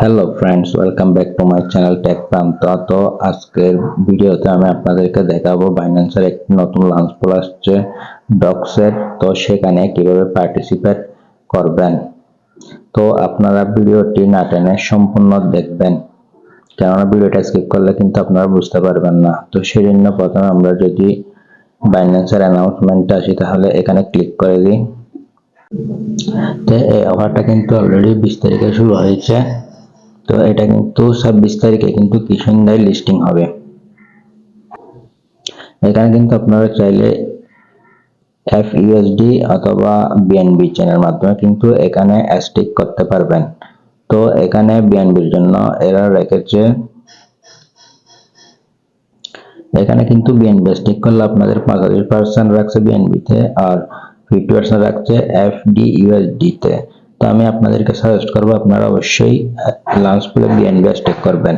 Hello friends, welcome back to my channel tech Pranto. তো আজকের ভিডিওতে আমি আপনাদেরকে দেখাবো বাইন্যান্সের একটি নতুন লঞ্চ পুল আসছে ডক্সের। তো সেখানে কিভাবে পার্টিসিপেট করবেন। তো আপনারা ভিডিওটি না টেনে সম্পূর্ণ দেখবেন, কেননা ভিডিওটা স্কিপ করলে কিন্তু আপনারা বুঝতে পারবেন না। তো সেই জন্য প্রথমে আমরা যদি বাইন্যান্সের অ্যানাউন্সমেন্টে আসি, তাহলে এখানে ক্লিক করে দিই। তো এই অফারটা কিন্তু অলরেডি 20 তারিখে শুরু হয়েছে। তো এটা কিন্তু 26 তারিখে কিন্তু কি সন্ধ্যায় লিস্টিং হবে। এখানে কিন্তু আপনারা চাইলে FUSD অথবা BNB চেনের মাধ্যমে কিন্তু এখানে স্টেক করতে পারবেন। তো এখানে BNBর জন্য এরা রেখেছে, এখানে কিন্তু BNB স্টেক করলে আপনাদের 45% রাখছে BNB তে আর 50% রাখছে FDUSD তে। তো আমি আপনাদেরকে সাজেস্ট করবো আপনারা অবশ্যই লঞ্চ পুলে BNB স্টেক করবেন।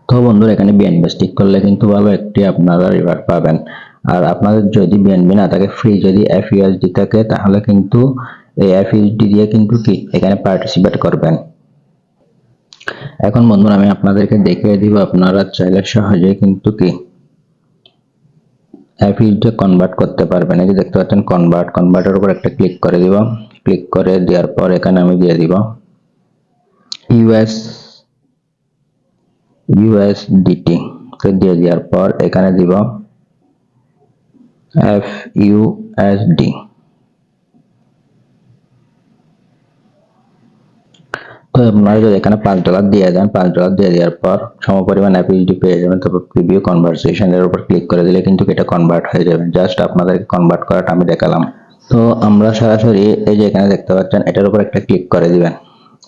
তো বন্ধুরা, এখানে BNB স্টিক করলে কিন্তু ভালো একটি আপনারা রিওয়ার্ড পাবেন। আর আপনাদের যদি BNB না থাকে, ফ্রি যদি FUSD থাকে, তাহলে কিন্তু এই FUSD দিয়ে কিন্তু কি এখানে পার্টিসিপেট করবেন। এখন বন্ধুরা আমি আপনাদেরকে দেখিয়ে দিব, আপনারা চাইলে সহজে কিন্তু কি FUSD কনভার্ট করতে পারবেন। এই যে দেখতে পাচ্ছেন কনভার্টের উপর একটা ক্লিক করে দিব। ক্লিক করে দেওয়ার পর এখানে আমি দিয়ে দিব USDT। তো দিয়ে দেওয়ার পর এখানে দিব FUSD। তো আপনারা যদি এখানে $5 দিয়ে দেন, $5 দিয়ে দেওয়ার পর সমপরিমাণ FUSD পেয়ে যাবেন। তারপর প্রিভিউ কনভারসেশন এর উপর ক্লিক করে দিলে কিন্তু এটা কনভার্ট হয়ে যাবে। জাস্ট আপনাদেরকে কনভার্ট করাটা আমি দেখালাম। তো আমরা সরাসরি এই যে এখানে দেখতে পাচ্ছেন, এটার উপর একটা ক্লিক করে দিবেন।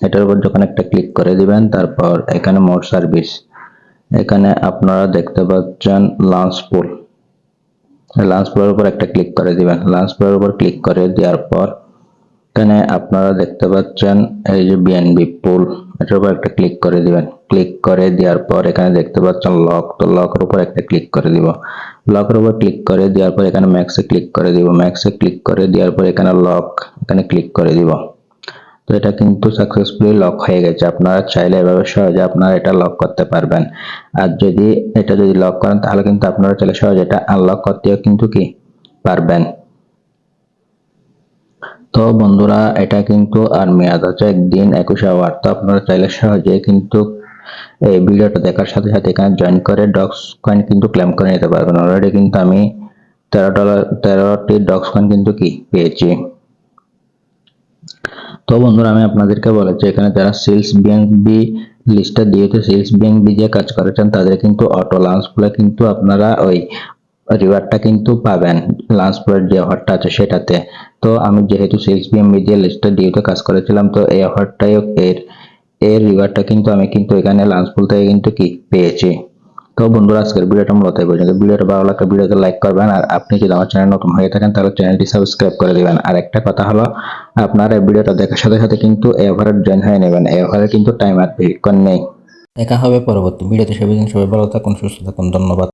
এটার উপর যখন একটা ক্লিক করে দিবেন, তারপর এখানে মোর সার্ভিস, এখানে আপনারা দেখতে পাচ্ছেন লঞ্চ পুল। লঞ্চ পুলের উপর একটা ক্লিক করে দিবেন। লঞ্চ পুলের উপর ক্লিক করে দেওয়ার পর এখানে আপনারা দেখতে পাচ্ছেন এই যে BNB পুল, এটার উপর একটা ক্লিক করে দিবেন। ক্লিক করে দেওয়ার পর এখানে দেখতে পাচ্ছেন লক। তো লকের উপর একটা ক্লিক করে দিব। লকের উপর ক্লিক করে দেওয়ার পর এখানে ম্যাক্সে ক্লিক করে দিব। ম্যাক্সে ক্লিক করে দেওয়ার পর এখানে লক, এখানে ক্লিক করে দিব। তো এটা কিন্তু সাকসেসফুলি লক হয়ে গেছে। আপনারা চাইলে এভাবে সহজে আপনারা এটা লক করতে পারবেন। আর যদি এটা লক করেন, তাহলে কিন্তু আপনারা চাইলে সহজে এটা আনলক করতেও কিন্তু কি পারবেন। তো বন্ধুরা, এটা কিন্তু আর মেয়াদ আছে একদিন 21 আওয়ার। তো আপনারা চাইলে সহজে কিন্তু এই ভিডিওটা দেখার সাথে সাথে এখানে জয়েন করে ডক্স কয়েন কিন্তু ক্লেম করে নিতে পারবেন। অলরেডি কিন্তু আমি $13টি ডক্স কয়েন কিন্তু কি পেয়েছি। তো বন্ধুরা, আমি আপনাদেরকে বলেছি এখানে যারা সেলস বিএনবি লিস্টে দিয়েছে, সেলস বিএনবি যে কাজ করেছেন, তাদের কিন্তু অটো লঞ্চ পুলে কিন্তু আপনারা ওই রিওয়ার্ডটা কিন্তু পাবেন লঞ্চ পুলের যে অফারটা আছে সেটাতে। তো আমি যেহেতু সেলস বিএনবি দিয়ে লিস্টে দিয়েতে কাজ করেছিলাম, তো এই অফারটাই এর রিওয়ার্ডটা কিন্তু আমি কিন্তু এখানে লঞ্চ পুল থেকে কিন্তু কি পেয়েছি। তো বন্ধুরা, আজকের ভিডিওটা মূলত এই পর্যন্ত। ভিডিওটা ভালো লাগলে ভিডিওতে লাইক করবেন, আর আপনি যদি আমার চ্যানেল নতুন হয়ে থাকেন তাহলে চ্যানেলটি সাবস্ক্রাইব করে দিবেন। আর একটা কথা হলো, আপনারা এই ভিডিওটা দেখার সাথে সাথে কিন্তু এই অফারে জয়েন হয়ে নেবেন। এই অফারে কিন্তু টাইম আর বেশিক্ষণ নেই। দেখা হবে পরবর্তী ভিডিওতে। সবাই ভালো থাকুন, সুস্থ থাকুন, ধন্যবাদ।